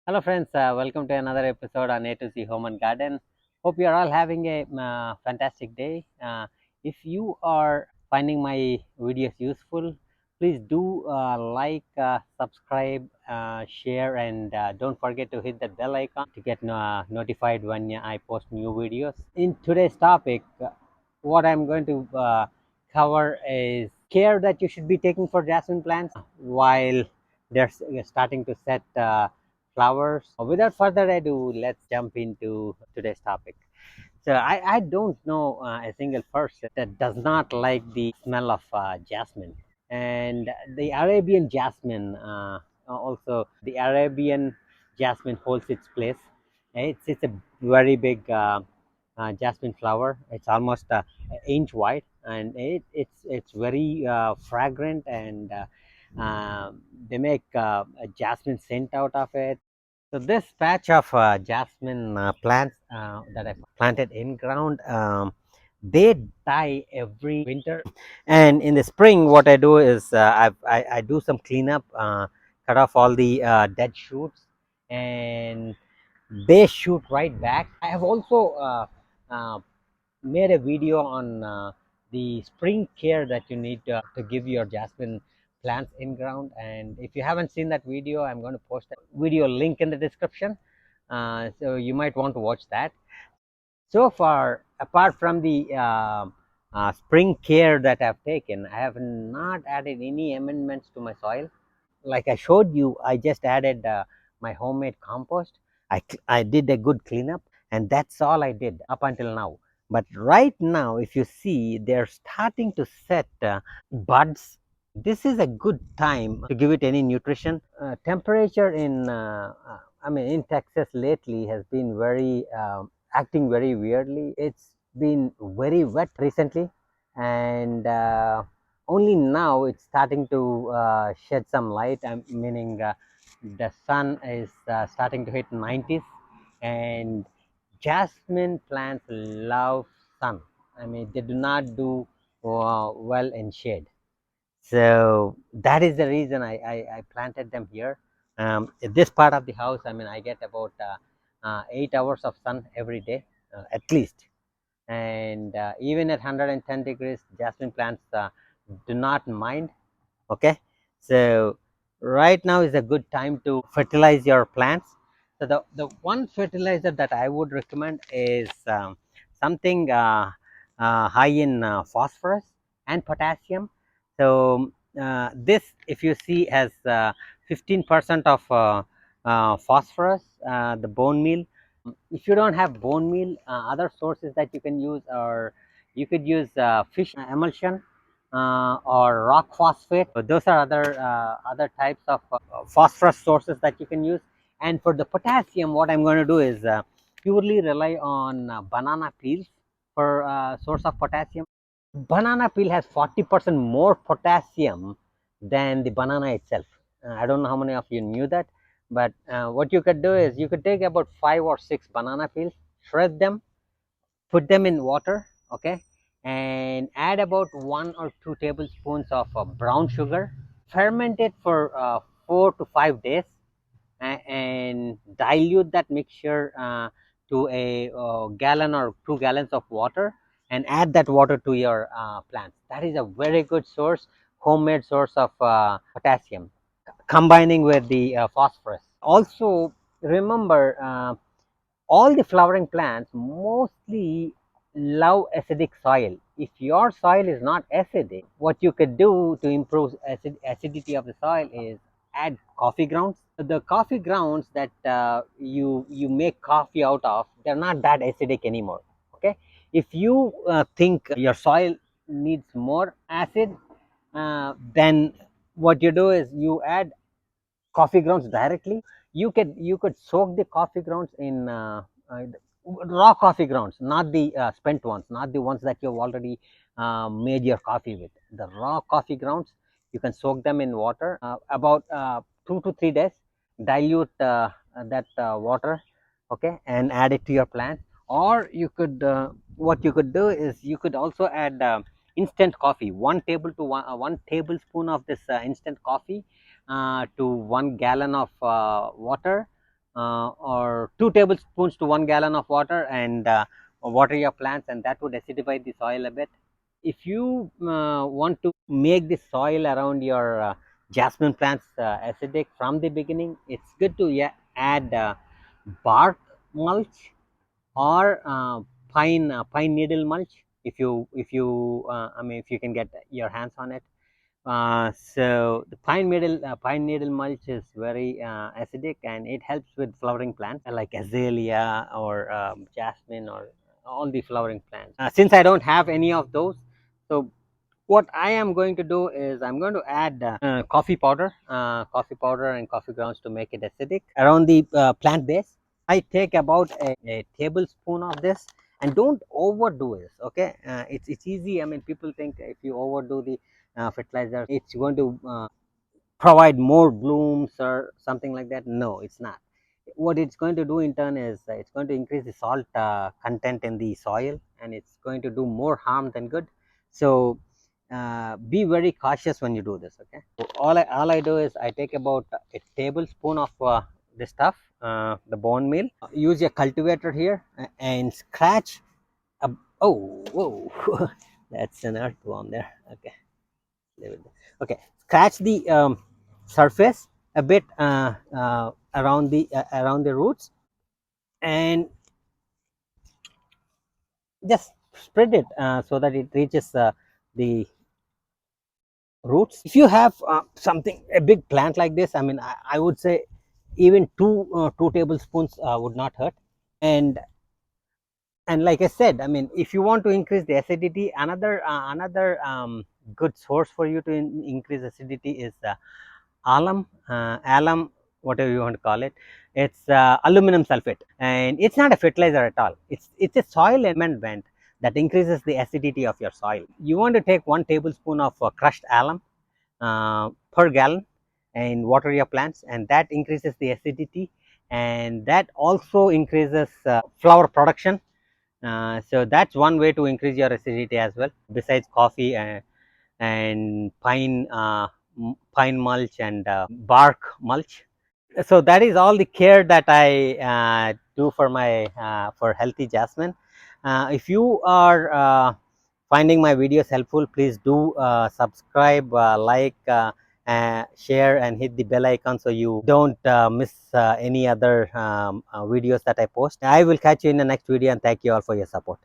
Hello friends, welcome to another episode on A to Z Home and Garden. Hope you are all having a fantastic day. If you are finding my videos useful, please do like, subscribe, share, and don't forget to hit that bell icon to get notified when I post new videos. In today's topic, what I'm going to cover is care that you should be taking for jasmine plants while they're starting to set flowers. Without further ado, let's jump into today's topic. So I don't know a single person that does not like the smell of jasmine. And the Arabian jasmine, also the Arabian jasmine holds its place. It's a very big jasmine flower. It's almost an inch wide, and it's very fragrant, and they make a jasmine scent out of it. So this patch of jasmine plants that I planted in ground, they die every winter, and in the spring, what I do is I do some cleanup, cut off all the dead shoots, and they shoot right back. I have also uh, made a video on the spring care that you need to give your jasmine plants in ground, and if you haven't seen that video, I'm going to post that video link in the description, so you might want to watch that. So far, apart from the spring care that I've taken, I have not added any amendments to my soil. Like I showed you, I just added my homemade compost. I did a good cleanup, and that's all I did up until now. But right now, if you see, they're starting to set buds. This is a good time to give it any nutrition. Temperature in in Texas lately has been very acting very weirdly. It's been very wet recently, and only now it's starting to shed some light. Meaning the sun is starting to hit 90s, and jasmine plants love sun. They do not do well in shade. So that is the reason I planted them here. In this part of the house, I get about 8 hours of sun every day, at least. And even at 110 degrees, jasmine plants do not mind. Okay, so right now is a good time to fertilize your plants. So the one fertilizer that I would recommend is something high in phosphorus and potassium. So this, if you see, has 15% of phosphorus, the bone meal. If you don't have bone meal, other sources that you can use are, you could use fish emulsion or rock phosphate. So those are other types of phosphorus sources that you can use. And for the potassium, what I'm going to do is purely rely on banana peels for source of potassium. Banana peel has 40% more potassium than the banana itself. I don't know how many of you knew that, but what you could do is you could take about 5 or 6 banana peels, shred them, put them in water, okay, and add about 1 or 2 tablespoons of brown sugar, ferment it for 4 to 5 days, and dilute that mixture to a gallon or 2 gallons of water, and add that water to your plants. That is a very good source, homemade source of potassium, combining with the phosphorus. Also, remember, all the flowering plants mostly love acidic soil. If your soil is not acidic, what you could do to improve acidity of the soil is add coffee grounds. The coffee grounds that you make coffee out of, they're not that acidic anymore. Okay, if you think your soil needs more acid, then what you do is you add coffee grounds directly. You could soak the coffee grounds in raw coffee grounds, not the spent ones, not the ones that you've already made your coffee with. The raw coffee grounds, you can soak them in water about 2 to 3 days. Dilute that water, okay, and add it to your plant. Or you could, what you could do is you could also add instant coffee, 1 tablespoon of this instant coffee to 1 gallon of water, or 2 tablespoons to 1 gallon of water, and water your plants, and that would acidify the soil a bit. If you want to make the soil around your jasmine plants acidic from the beginning, it's good to, yeah, add bark mulch or pine needle mulch, if you can get your hands on it. So the pine needle mulch is very acidic, and it helps with flowering plants like azalea or jasmine or all the flowering plants. Since I don't have any of those, so what I am going to do is I'm going to add coffee powder and coffee grounds to make it acidic around the plant base. I take about a tablespoon of this, and don't overdo this. Okay, it's easy. I mean, people think if you overdo the fertilizer, it's going to provide more blooms or something like that. No, it's not. What it's going to do in turn is it's going to increase the salt content in the soil, and it's going to do more harm than good. So be very cautious when you do this. Okay, so all I do is I take about a tablespoon of this stuff, the bone meal. Use your cultivator here and scratch a, oh, whoa. That's an earthworm there. Okay, leave it there. Okay, scratch the surface a bit around the roots, and just spread it so that it reaches the roots. If you have something, a big plant like this, I mean, I would say even two tablespoons would not hurt. And like I said, I mean, if you want to increase the acidity, another good source for you to increase acidity is alum, whatever you want to call it. It's aluminum sulfate, and it's not a fertilizer at all. It's a soil amendment that increases the acidity of your soil. You want to take 1 tablespoon of crushed alum per gallon and water your plants, and that increases the acidity, and that also increases flower production. So that's one way to increase your acidity as well, besides coffee and pine mulch and bark mulch. So that is all the care that I do for my for healthy jasmine. If you are finding my videos helpful, please do subscribe, share, and hit the bell icon so you don't miss any other videos that I post. I will catch you in the next video, and thank you all for your support.